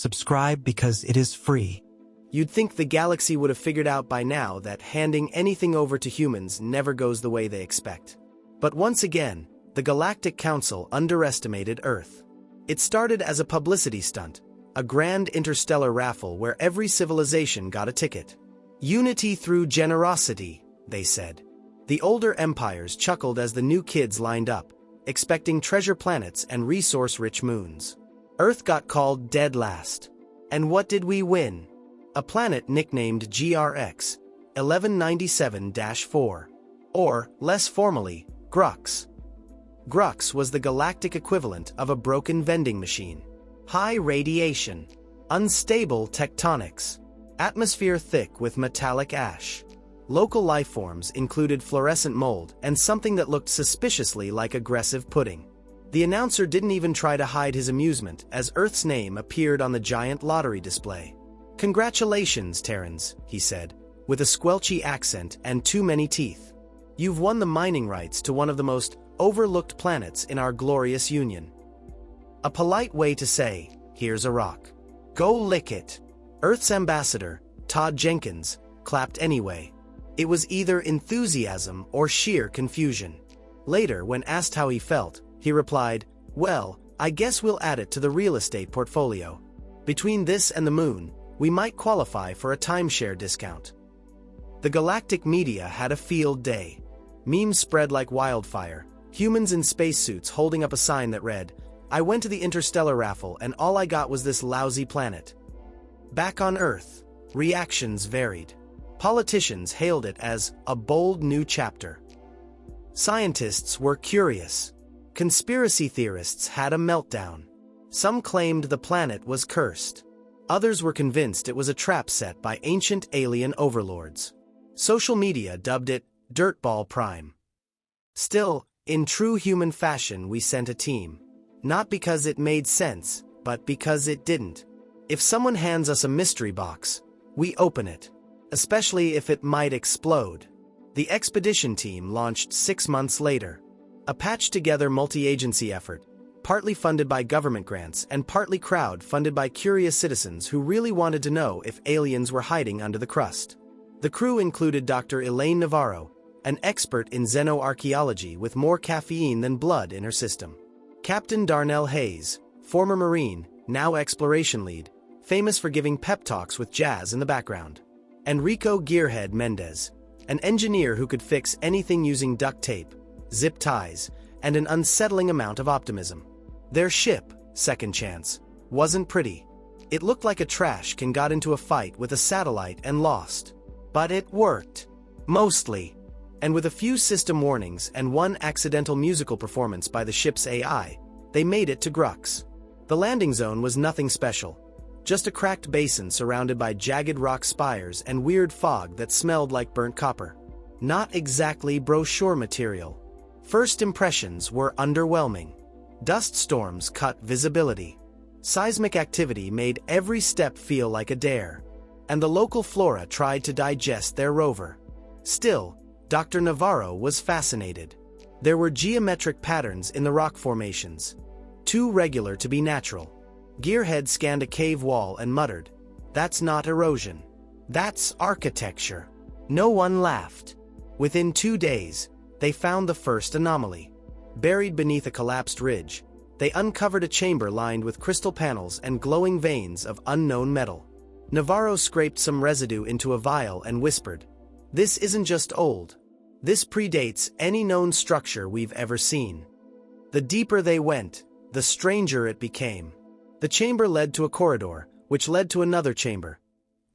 Subscribe because it is free. You'd think the galaxy would have figured out by now that handing anything over to humans never goes the way they expect. But once again, the Galactic Council underestimated Earth. It started as a publicity stunt, a grand interstellar raffle where every civilization got a ticket. Unity through generosity, they said. The older empires chuckled as the new kids lined up, expecting treasure planets and resource-rich moons. Earth got called dead last. And what did we win? A planet nicknamed GRX 1197-4, or, less formally, Grux. Grux was the galactic equivalent of a broken vending machine. High radiation, unstable tectonics, atmosphere thick with metallic ash. Local lifeforms included fluorescent mold and something that looked suspiciously like aggressive pudding. The announcer didn't even try to hide his amusement as Earth's name appeared on the giant lottery display. "Congratulations, Terrans," he said, with a squelchy accent and too many teeth. "You've won the mining rights to one of the most overlooked planets in our glorious union." A polite way to say, "Here's a rock. Go lick it." Earth's ambassador, Todd Jenkins, clapped anyway. It was either enthusiasm or sheer confusion. Later, when asked how he felt, he replied, "Well, I guess we'll add it to the real estate portfolio. Between this and the moon, we might qualify for a timeshare discount." The galactic media had a field day. Memes spread like wildfire, humans in spacesuits holding up a sign that read, "I went to the interstellar raffle and all I got was this lousy planet." Back on Earth, reactions varied. Politicians hailed it as a bold new chapter. Scientists were curious. Conspiracy theorists had a meltdown. Some claimed the planet was cursed. Others were convinced it was a trap set by ancient alien overlords. Social media dubbed it Dirtball Prime. Still, in true human fashion, we sent a team. Not because it made sense, but because it didn't. If someone hands us a mystery box, we open it, especially if it might explode. The expedition team launched 6 months later. A patched-together multi-agency effort, partly funded by government grants and partly crowd-funded by curious citizens who really wanted to know if aliens were hiding under the crust. The crew included Dr. Elaine Navarro, an expert in xenoarchaeology with more caffeine than blood in her system. Captain Darnell Hayes, former Marine, now exploration lead, famous for giving pep talks with jazz in the background. Enrico Gearhead Mendez, an engineer who could fix anything using duct tape, zip ties, and an unsettling amount of optimism. Their ship, Second Chance, wasn't pretty. It looked like a trash can got into a fight with a satellite and lost. But it worked. Mostly. And with a few system warnings and one accidental musical performance by the ship's AI, they made it to Grux. The landing zone was nothing special. Just a cracked basin surrounded by jagged rock spires and weird fog that smelled like burnt copper. Not exactly brochure material. First impressions were underwhelming. Dust storms cut visibility. Seismic activity made every step feel like a dare. And the local flora tried to digest their rover. Still, Dr. Navarro was fascinated. There were geometric patterns in the rock formations. Too regular to be natural. Gearhead scanned a cave wall and muttered, "That's not erosion. That's architecture." No one laughed. Within 2 days, they found the first anomaly. Buried beneath a collapsed ridge, they uncovered a chamber lined with crystal panels and glowing veins of unknown metal. Navarro scraped some residue into a vial and whispered, "This isn't just old. This predates any known structure we've ever seen." The deeper they went, the stranger it became. The chamber led to a corridor, which led to another chamber.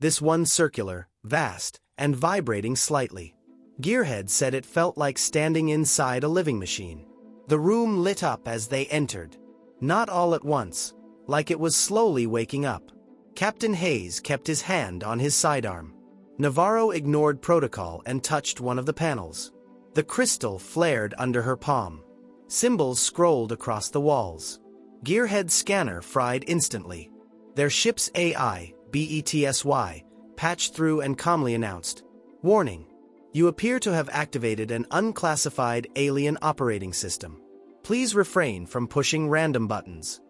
This one circular, vast, and vibrating slightly. Gearhead said it felt like standing inside a living machine. The room lit up as they entered. Not all at once, like it was slowly waking up. Captain Hayes kept his hand on his sidearm. Navarro ignored protocol and touched one of the panels. The crystal flared under her palm. Symbols scrolled across the walls. Gearhead's scanner fried instantly. Their ship's AI, BETSY, patched through and calmly announced, "Warning. You appear to have activated an unclassified alien operating system. Please refrain from pushing random buttons."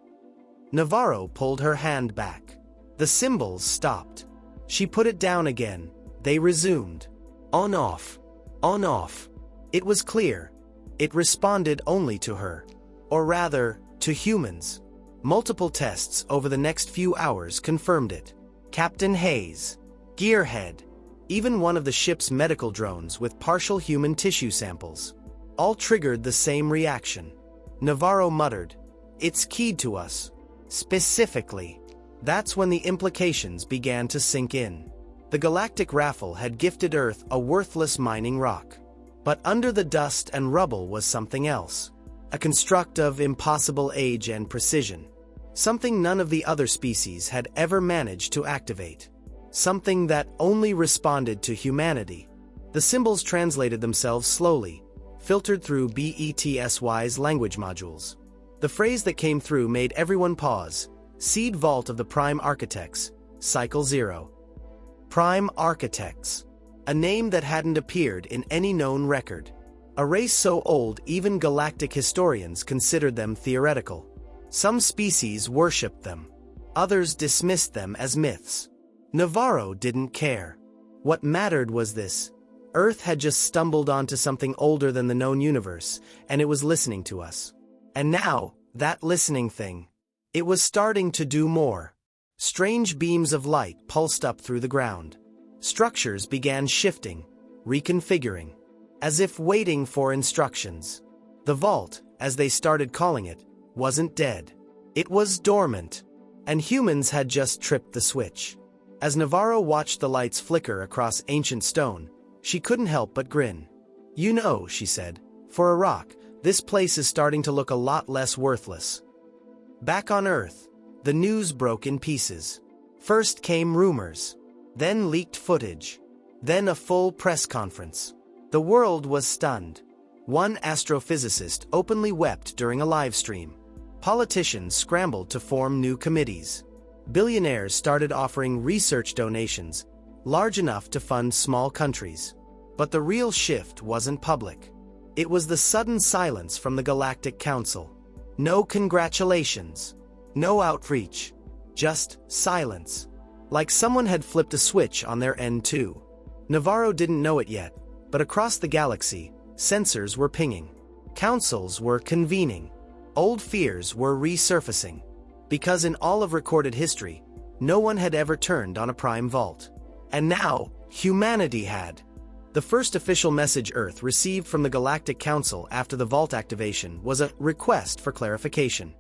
Navarro pulled her hand back. The symbols stopped. She put it down again. They resumed. On off. On off. It was clear. It responded only to her. Or rather, to humans. Multiple tests over the next few hours confirmed it. Captain Hayes, Gearhead, even one of the ship's medical drones with partial human tissue samples. All triggered the same reaction. Navarro muttered, "It's keyed to us. Specifically." That's when the implications began to sink in. The Galactic raffle had gifted Earth a worthless mining rock. But under the dust and rubble was something else. A construct of impossible age and precision. Something none of the other species had ever managed to activate. Something that only responded to humanity. The symbols translated themselves slowly, filtered through BETSY's language modules. The phrase that came through made everyone pause. Seed Vault of the Prime Architects, Cycle 0. Prime Architects. A name that hadn't appeared in any known record. A race so old even galactic historians considered them theoretical. Some species worshipped them. Others dismissed them as myths. Navarro didn't care. What mattered was this. Earth had just stumbled onto something older than the known universe, and it was listening to us. And now, that listening thing. It was starting to do more. Strange beams of light pulsed up through the ground. Structures began shifting, reconfiguring, as if waiting for instructions. The vault, as they started calling it, wasn't dead. It was dormant, and humans had just tripped the switch. As Navarro watched the lights flicker across ancient stone, she couldn't help but grin. "You know," she said, "for a rock, this place is starting to look a lot less worthless." Back on Earth, the news broke in pieces. First came rumors, then leaked footage, then a full press conference. The world was stunned. One astrophysicist openly wept during a live stream. Politicians scrambled to form new committees. Billionaires started offering research donations, large enough to fund small countries. But the real shift wasn't public. It was the sudden silence from the Galactic Council. No congratulations. No outreach. Just silence. Like someone had flipped a switch on their end too. Navarro didn't know it yet, but across the galaxy, sensors were pinging. Councils were convening. Old fears were resurfacing. Because in all of recorded history, no one had ever turned on a prime vault. And now, humanity had. The first official message Earth received from the Galactic Council after the vault activation was a request for clarification.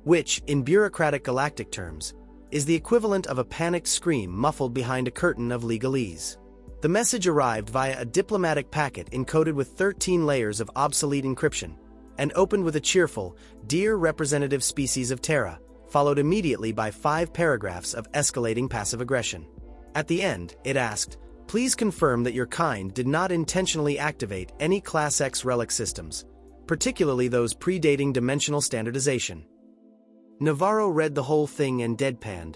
Which, in bureaucratic galactic terms, is the equivalent of a panicked scream muffled behind a curtain of legalese. The message arrived via a diplomatic packet encoded with 13 layers of obsolete encryption, and opened with a cheerful, "Dear representative species of Terra," followed immediately by 5 paragraphs of escalating passive aggression. At the end, it asked, "Please confirm that your kind did not intentionally activate any Class X relic systems, particularly those predating dimensional standardization." Navarro read the whole thing and deadpanned.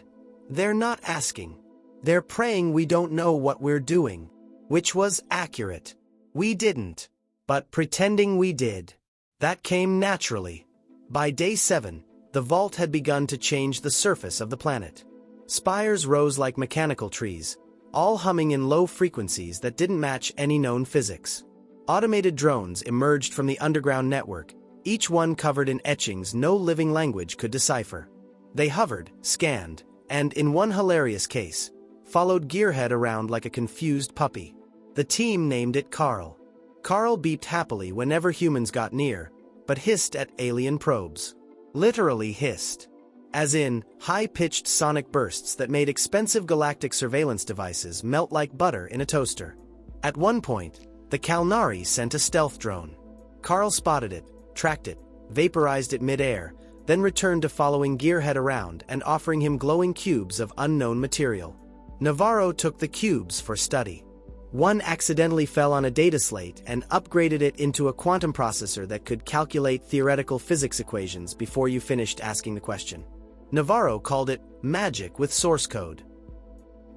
"They're not asking. They're praying we don't know what we're doing." Which was accurate. We didn't. But pretending we did. That came naturally. By day 7, the vault had begun to change the surface of the planet. Spires rose like mechanical trees, all humming in low frequencies that didn't match any known physics. Automated drones emerged from the underground network, each one covered in etchings no living language could decipher. They hovered, scanned, and, in one hilarious case, followed Gearhead around like a confused puppy. The team named it Carl. Carl beeped happily whenever humans got near, but hissed at alien probes. Literally hissed. As in, high-pitched sonic bursts that made expensive galactic surveillance devices melt like butter in a toaster. At one point, the Kalnari sent a stealth drone. Carl spotted it, tracked it, vaporized it mid-air, then returned to following Gearhead around and offering him glowing cubes of unknown material. Navarro took the cubes for study. One accidentally fell on a data slate and upgraded it into a quantum processor that could calculate theoretical physics equations before you finished asking the question. Navarro called it magic with source code.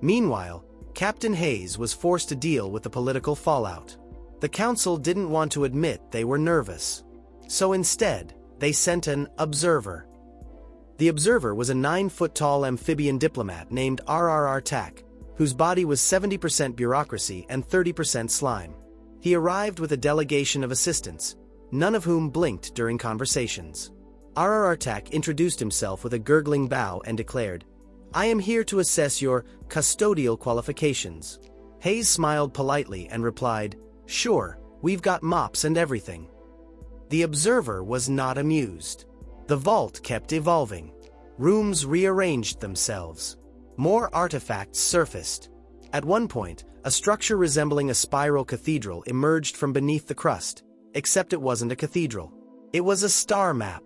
Meanwhile, Captain Hayes was forced to deal with the political fallout. The council didn't want to admit they were nervous. So instead, they sent an observer. The observer was a 9-foot-tall amphibian diplomat named RRR Tak, whose body was 70% bureaucracy and 30% slime. He arrived with a delegation of assistants, none of whom blinked during conversations. RRR Tak introduced himself with a gurgling bow and declared, "I am here to assess your custodial qualifications." Hayes smiled politely and replied, "Sure, we've got mops and everything." The observer was not amused. The vault kept evolving. Rooms rearranged themselves. More artifacts surfaced. At one point, a structure resembling a spiral cathedral emerged from beneath the crust, except it wasn't a cathedral. It was a star map.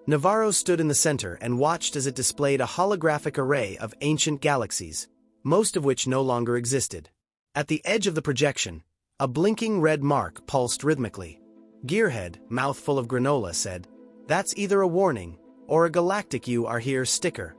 Navarro stood in the center and watched as it displayed a holographic array of ancient galaxies, most of which no longer existed. At the edge of the projection, a blinking red mark pulsed rhythmically. Gearhead, mouthful of granola, said, "That's either a warning or a Galactic you are here sticker."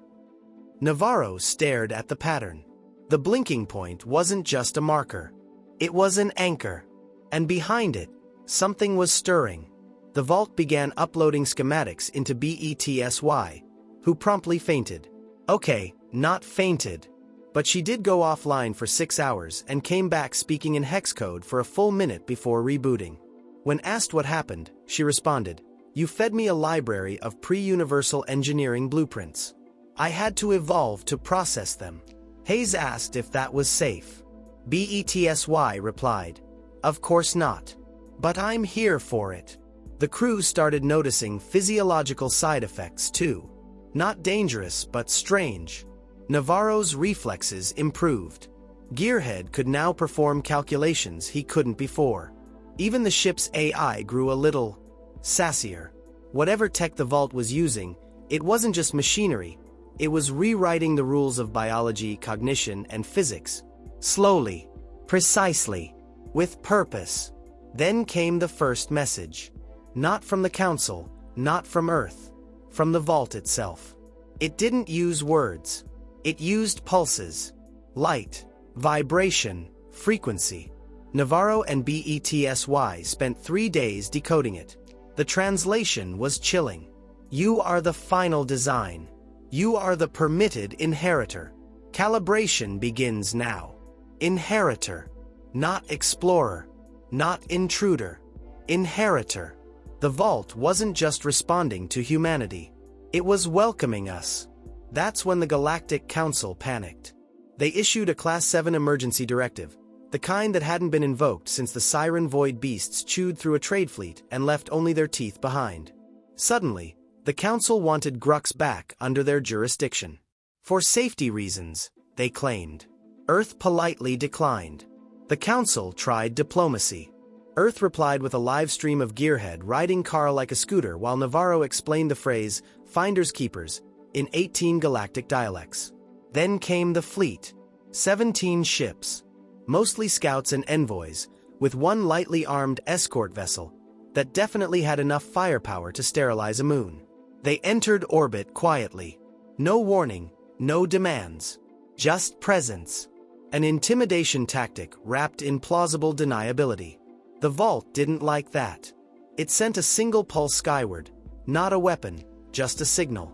Navarro stared at the pattern. The blinking point wasn't just a marker. It was an anchor. And behind it, something was stirring. The vault began uploading schematics into BETSY, who promptly fainted. Okay, not fainted. But she did go offline for 6 hours and came back speaking in hex code for a full minute before rebooting. When asked what happened, she responded, "You fed me a library of pre-universal engineering blueprints. I had to evolve to process them." Hayes asked if that was safe. BETSY replied, "Of course not. But I'm here for it." The crew started noticing physiological side effects too. Not dangerous, but strange. Navarro's reflexes improved. Gearhead could now perform calculations he couldn't before. Even the ship's AI grew a little sassier. Whatever tech the vault was using, it wasn't just machinery, it was rewriting the rules of biology, cognition, and physics. Slowly, precisely, with purpose. Then came the first message. Not from the Council, not from Earth, from the vault itself. It didn't use words. It used pulses. Light, vibration, frequency. Navarro and BETSY spent 3 days decoding it. The translation was chilling. You are the final design. You are the permitted inheritor. Calibration begins now. Inheritor. Not explorer. Not intruder. Inheritor. The vault wasn't just responding to humanity. It was welcoming us. That's when the Galactic Council panicked. They issued a Class 7 emergency directive, the kind that hadn't been invoked since the Siren Void beasts chewed through a trade fleet and left only their teeth behind. Suddenly, the Council wanted Grux back under their jurisdiction. For safety reasons, they claimed. Earth politely declined. The Council tried diplomacy. Earth replied with a live stream of Gearhead riding Carl like a scooter while Navarro explained the phrase, "Finders Keepers," in 18 galactic dialects. Then came the fleet. 17 ships. Mostly scouts and envoys, with one lightly armed escort vessel that definitely had enough firepower to sterilize a moon. They entered orbit quietly. No warning, no demands. Just presence. An intimidation tactic wrapped in plausible deniability. The vault didn't like that. It sent a single pulse skyward, not a weapon, just a signal.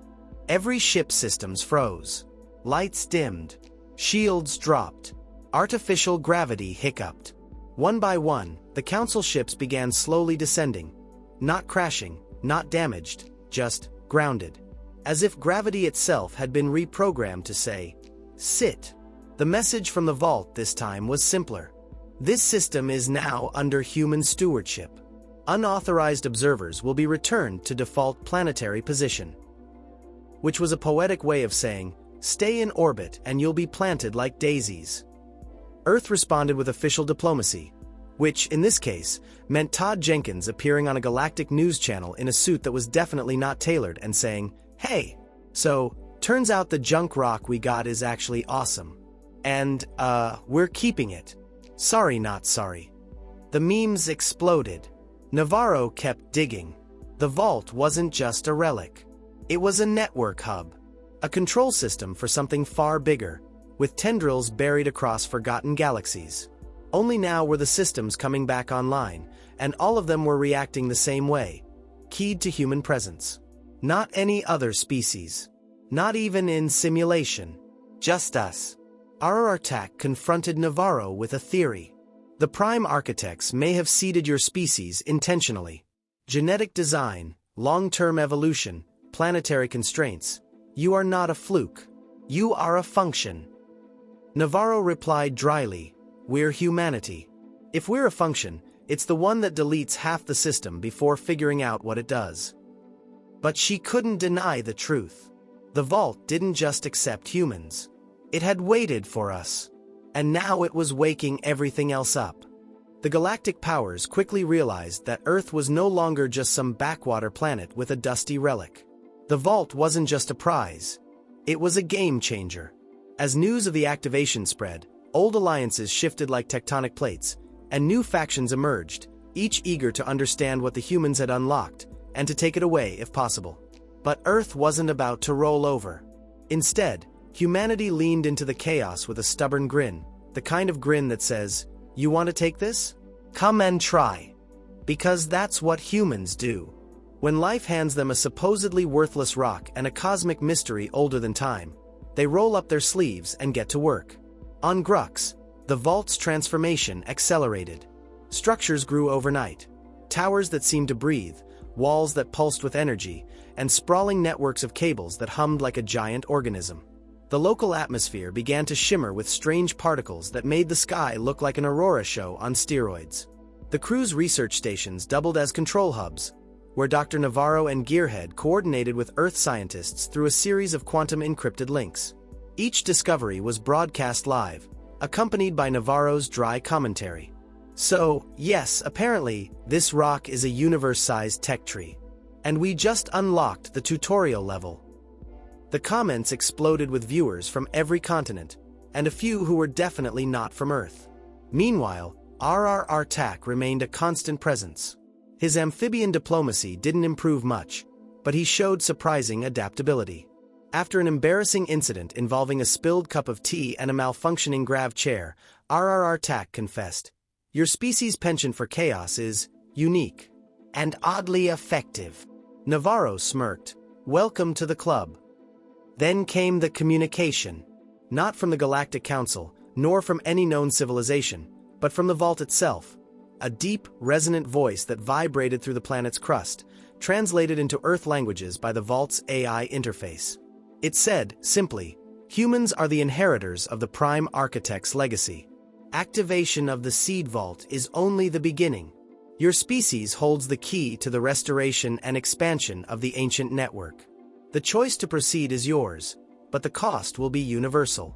Every ship's systems froze. Lights dimmed. Shields dropped. Artificial gravity hiccuped. One by one, the Council ships began slowly descending. Not crashing, not damaged, just grounded. As if gravity itself had been reprogrammed to say, "Sit." The message from the vault this time was simpler. This system is now under human stewardship. Unauthorized observers will be returned to default planetary position. Which was a poetic way of saying, stay in orbit and you'll be planted like daisies. Earth responded with official diplomacy, which, in this case, meant Todd Jenkins appearing on a galactic news channel in a suit that was definitely not tailored and saying, "Hey, so, turns out the junk rock we got is actually awesome. And, we're keeping it. Sorry not sorry." The memes exploded. Navarro kept digging. The vault wasn't just a relic. It was a network hub. A control system for something far bigger, with tendrils buried across forgotten galaxies. Only now were the systems coming back online, and all of them were reacting the same way, keyed to human presence. Not any other species. Not even in simulation. Just us. RRTAC confronted Navarro with a theory. The prime architects may have seeded your species intentionally. Genetic design, long-term evolution, planetary constraints. You are not a fluke. You are a function. Navarro replied dryly, "We're humanity. If we're a function, it's the one that deletes half the system before figuring out what it does." But she couldn't deny the truth. The Vault didn't just accept humans. It had waited for us. And now it was waking everything else up. The galactic powers quickly realized that Earth was no longer just some backwater planet with a dusty relic. The Vault wasn't just a prize. It was a game changer. As news of the activation spread, old alliances shifted like tectonic plates, and new factions emerged, each eager to understand what the humans had unlocked, and to take it away if possible. But Earth wasn't about to roll over. Instead, humanity leaned into the chaos with a stubborn grin, the kind of grin that says, "You want to take this? Come and try." Because that's what humans do. When life hands them a supposedly worthless rock and a cosmic mystery older than time, they roll up their sleeves and get to work. On Grux, the Vault's transformation accelerated. Structures grew overnight. Towers that seemed to breathe, walls that pulsed with energy, and sprawling networks of cables that hummed like a giant organism. The local atmosphere began to shimmer with strange particles that made the sky look like an aurora show on steroids. The crew's research stations doubled as control hubs, where Dr. Navarro and Gearhead coordinated with Earth scientists through a series of quantum-encrypted links. Each discovery was broadcast live, accompanied by Navarro's dry commentary. So, yes, apparently, this rock is a universe-sized tech tree. And we just unlocked the tutorial level. The comments exploded with viewers from every continent, and a few who were definitely not from Earth. Meanwhile, RRRTAC remained a constant presence. His amphibian diplomacy didn't improve much, but he showed surprising adaptability. After an embarrassing incident involving a spilled cup of tea and a malfunctioning grav chair, RRRTAC confessed, "Your species' penchant for chaos is unique and oddly effective." Navarro smirked, "Welcome to the club." Then came the communication. Not from the Galactic Council, nor from any known civilization, but from the Vault itself. A deep, resonant voice that vibrated through the planet's crust, translated into Earth languages by the Vault's AI interface. It said, simply, "Humans are the inheritors of the Prime Architect's legacy. Activation of the Seed Vault is only the beginning. Your species holds the key to the restoration and expansion of the ancient network. The choice to proceed is yours, but the cost will be universal."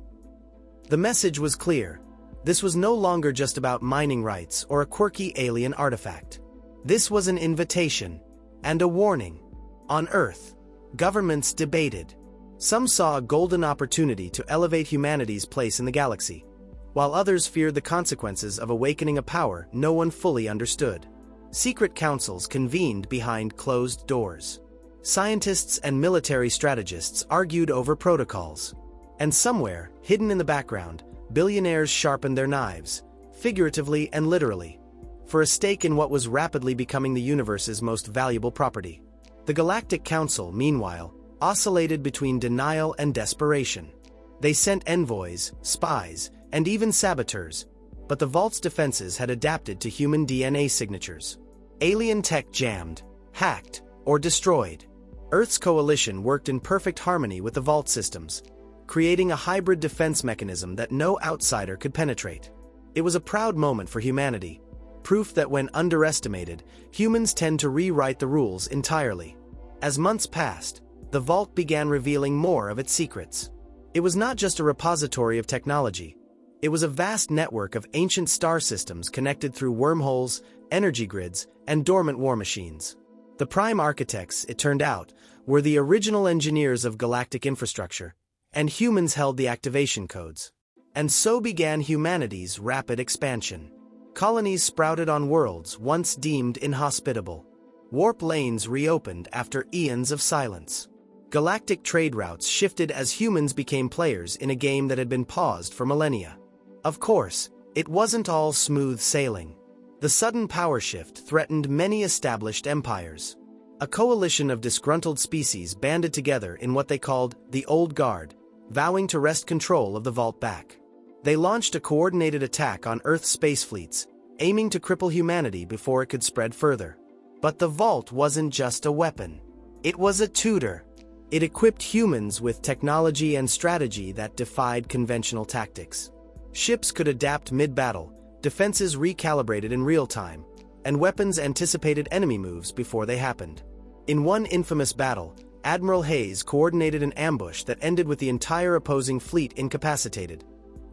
The message was clear. This was no longer just about mining rights or a quirky alien artifact. This was an invitation and a warning. On Earth, governments debated. Some saw a golden opportunity to elevate humanity's place in the galaxy, while others feared the consequences of awakening a power no one fully understood. Secret councils convened behind closed doors. Scientists and military strategists argued over protocols. And somewhere, hidden in the background, billionaires sharpened their knives, figuratively and literally, for a stake in what was rapidly becoming the universe's most valuable property. The Galactic Council, meanwhile, oscillated between denial and desperation. They sent envoys, spies, and even saboteurs, but the Vault's defenses had adapted to human DNA signatures. Alien tech jammed, hacked, or destroyed. Earth's coalition worked in perfect harmony with the Vault systems, creating a hybrid defense mechanism that no outsider could penetrate. It was a proud moment for humanity, proof that when underestimated, humans tend to rewrite the rules entirely. As months passed, the Vault began revealing more of its secrets. It was not just a repository of technology. It was a vast network of ancient star systems connected through wormholes, energy grids, and dormant war machines. The Prime Architects, it turned out, were the original engineers of galactic infrastructure, and humans held the activation codes. And so began humanity's rapid expansion. Colonies sprouted on worlds once deemed inhospitable. Warp lanes reopened after eons of silence. Galactic trade routes shifted as humans became players in a game that had been paused for millennia. Of course, it wasn't all smooth sailing. The sudden power shift threatened many established empires. A coalition of disgruntled species banded together in what they called the Old Guard, vowing to wrest control of the vault back. They launched a coordinated attack on Earth's space fleets, aiming to cripple humanity before it could spread further. But the vault wasn't just a weapon. It was a tutor. It equipped humans with technology and strategy that defied conventional tactics. Ships could adapt mid-battle, defenses recalibrated in real time, and weapons anticipated enemy moves before they happened. In one infamous battle, Admiral Hayes coordinated an ambush that ended with the entire opposing fleet incapacitated.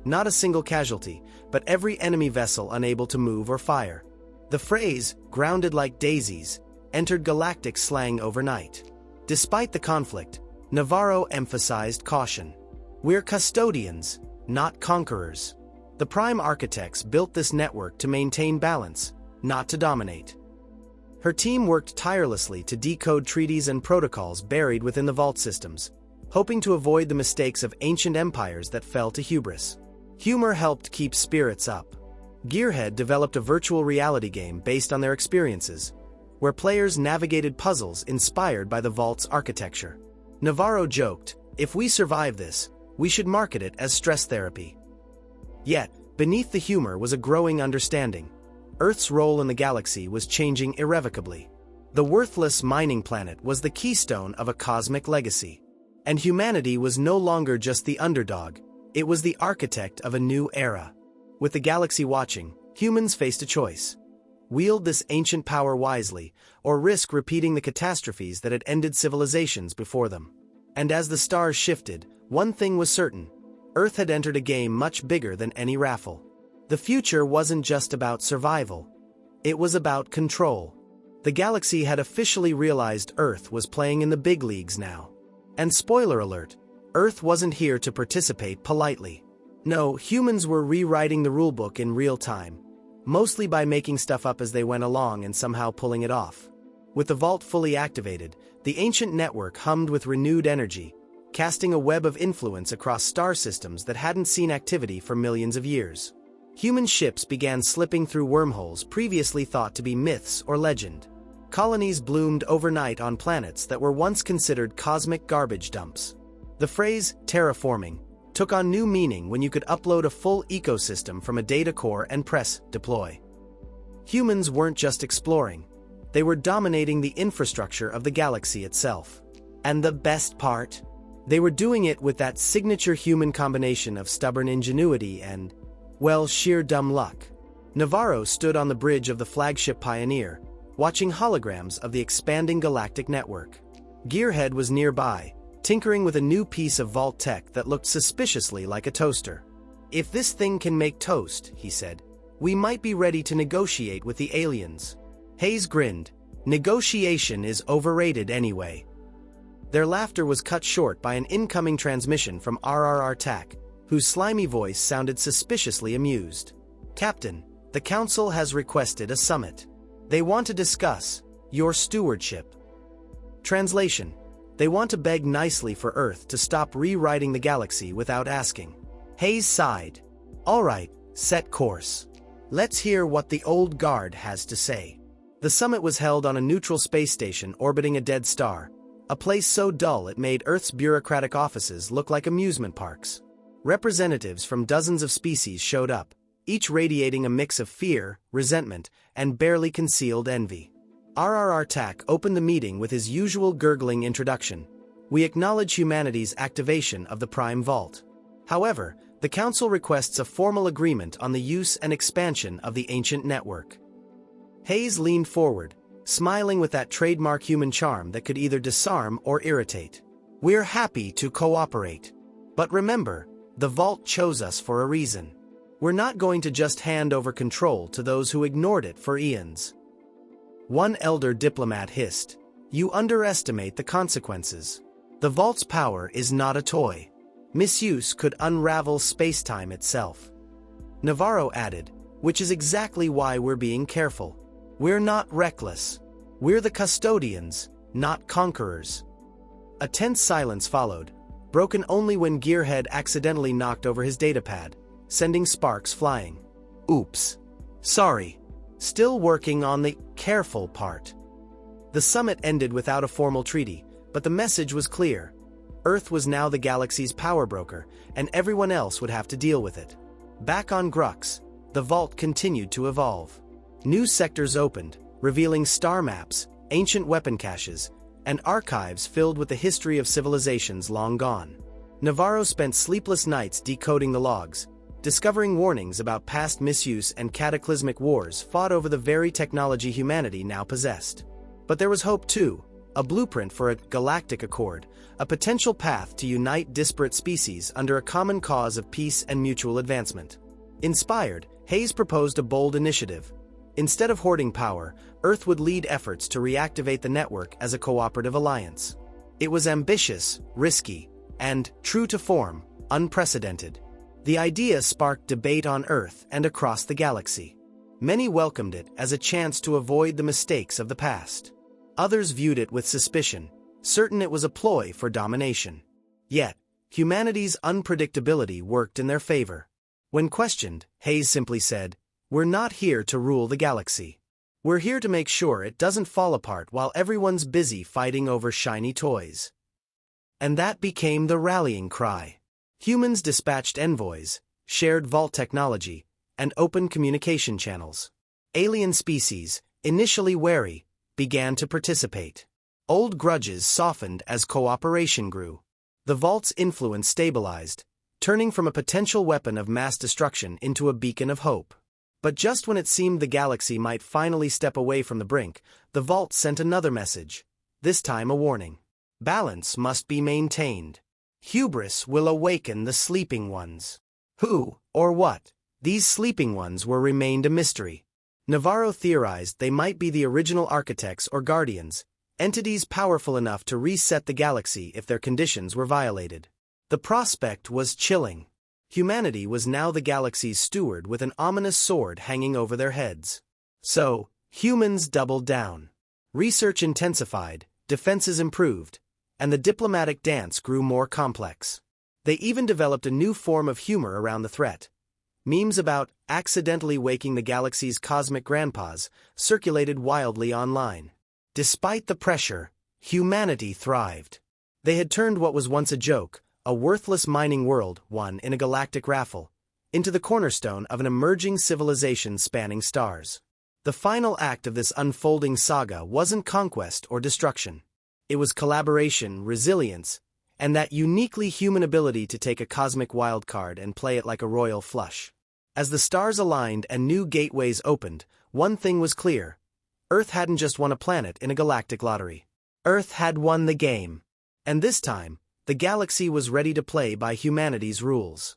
Not a single casualty, but every enemy vessel unable to move or fire. The phrase, "grounded like daisies," entered Galactic slang overnight. Despite the conflict, Navarro emphasized caution. "We're custodians, not conquerors." The Prime Architects built this network to maintain balance, not to dominate. Her team worked tirelessly to decode treaties and protocols buried within the vault systems, hoping to avoid the mistakes of ancient empires that fell to hubris. Humor helped keep spirits up. Gearhead developed a virtual reality game based on their experiences, where players navigated puzzles inspired by the vault's architecture. Navarro joked, "If we survive this, we should market it as stress therapy." Yet, beneath the humor was a growing understanding. Earth's role in the galaxy was changing irrevocably. The worthless mining planet was the keystone of a cosmic legacy. And humanity was no longer just the underdog, it was the architect of a new era. With the galaxy watching, humans faced a choice. Wield this ancient power wisely, or risk repeating the catastrophes that had ended civilizations before them. And as the stars shifted, one thing was certain: Earth had entered a game much bigger than any raffle. The future wasn't just about survival. It was about control. The galaxy had officially realized Earth was playing in the big leagues now. And spoiler alert, Earth wasn't here to participate politely. No, humans were rewriting the rulebook in real time, mostly by making stuff up as they went along and somehow pulling it off. With the vault fully activated, the ancient network hummed with renewed energy, casting a web of influence across star systems that hadn't seen activity for millions of years. Human ships began slipping through wormholes previously thought to be myths or legend. Colonies bloomed overnight on planets that were once considered cosmic garbage dumps. The phrase, terraforming, took on new meaning when you could upload a full ecosystem from a data core and press deploy. Humans weren't just exploring, they were dominating the infrastructure of the galaxy itself. And the best part? They were doing it with that signature human combination of stubborn ingenuity and, well, sheer dumb luck. Navarro stood on the bridge of the flagship Pioneer, watching holograms of the expanding galactic network. Gearhead was nearby, tinkering with a new piece of vault tech that looked suspiciously like a toaster. "If this thing can make toast," he said, "we might be ready to negotiate with the aliens." Hayes grinned. "Negotiation is overrated anyway." Their laughter was cut short by an incoming transmission from RRR TAC, whose slimy voice sounded suspiciously amused. "Captain, the Council has requested a summit. They want to discuss your stewardship." Translation: they want to beg nicely for Earth to stop rewriting the galaxy without asking. Hayes sighed. "All right, set course. Let's hear what the Old Guard has to say." The summit was held on a neutral space station orbiting a dead star, a place so dull it made Earth's bureaucratic offices look like amusement parks. Representatives from dozens of species showed up, each radiating a mix of fear, resentment, and barely concealed envy. RRR TAC opened the meeting with his usual gurgling introduction. "We acknowledge humanity's activation of the Prime Vault. However, the Council requests a formal agreement on the use and expansion of the ancient network." Hayes leaned forward, smiling with that trademark human charm that could either disarm or irritate. "We're happy to cooperate. But remember, the Vault chose us for a reason. We're not going to just hand over control to those who ignored it for eons." One elder diplomat hissed, "You underestimate the consequences. The Vault's power is not a toy. Misuse could unravel space-time itself." Navarro added, "Which is exactly why we're being careful. We're not reckless. We're the custodians, not conquerors." A tense silence followed, broken only when Gearhead accidentally knocked over his datapad, sending sparks flying. "Oops. Sorry. Still working on the careful part." The summit ended without a formal treaty, but the message was clear. Earth was now the galaxy's power broker, and everyone else would have to deal with it. Back on Grux, the vault continued to evolve. New sectors opened, revealing star maps, ancient weapon caches, and archives filled with the history of civilizations long gone. Navarro spent sleepless nights decoding the logs, discovering warnings about past misuse and cataclysmic wars fought over the very technology humanity now possessed. But there was hope too, a blueprint for a galactic accord, a potential path to unite disparate species under a common cause of peace and mutual advancement. Inspired, Hayes proposed a bold initiative. Instead of hoarding power, Earth would lead efforts to reactivate the network as a cooperative alliance. It was ambitious, risky, and, true to form, unprecedented. The idea sparked debate on Earth and across the galaxy. Many welcomed it as a chance to avoid the mistakes of the past. Others viewed it with suspicion, certain it was a ploy for domination. Yet, humanity's unpredictability worked in their favor. When questioned, Hayes simply said, "We're not here to rule the galaxy. We're here to make sure it doesn't fall apart while everyone's busy fighting over shiny toys." And that became the rallying cry. Humans dispatched envoys, shared vault technology, and opened communication channels. Alien species, initially wary, began to participate. Old grudges softened as cooperation grew. The vault's influence stabilized, turning from a potential weapon of mass destruction into a beacon of hope. But just when it seemed the galaxy might finally step away from the brink, the vault sent another message, this time a warning. Balance must be maintained. Hubris will awaken the sleeping ones. Who, or what, these sleeping ones were remained a mystery. Navarro theorized they might be the original architects or guardians, entities powerful enough to reset the galaxy if their conditions were violated. The prospect was chilling. Humanity was now the galaxy's steward with an ominous sword hanging over their heads. So, humans doubled down. Research intensified, defenses improved, and the diplomatic dance grew more complex. They even developed a new form of humor around the threat. Memes about accidentally waking the galaxy's cosmic grandpas circulated wildly online. Despite the pressure, humanity thrived. They had turned what was once a joke, a worthless mining world won in a galactic raffle, into the cornerstone of an emerging civilization spanning stars. The final act of this unfolding saga wasn't conquest or destruction. It was collaboration, resilience, and that uniquely human ability to take a cosmic wildcard and play it like a royal flush. As the stars aligned and new gateways opened, one thing was clear. Earth hadn't just won a planet in a galactic lottery. Earth had won the game. And this time, the galaxy was ready to play by humanity's rules.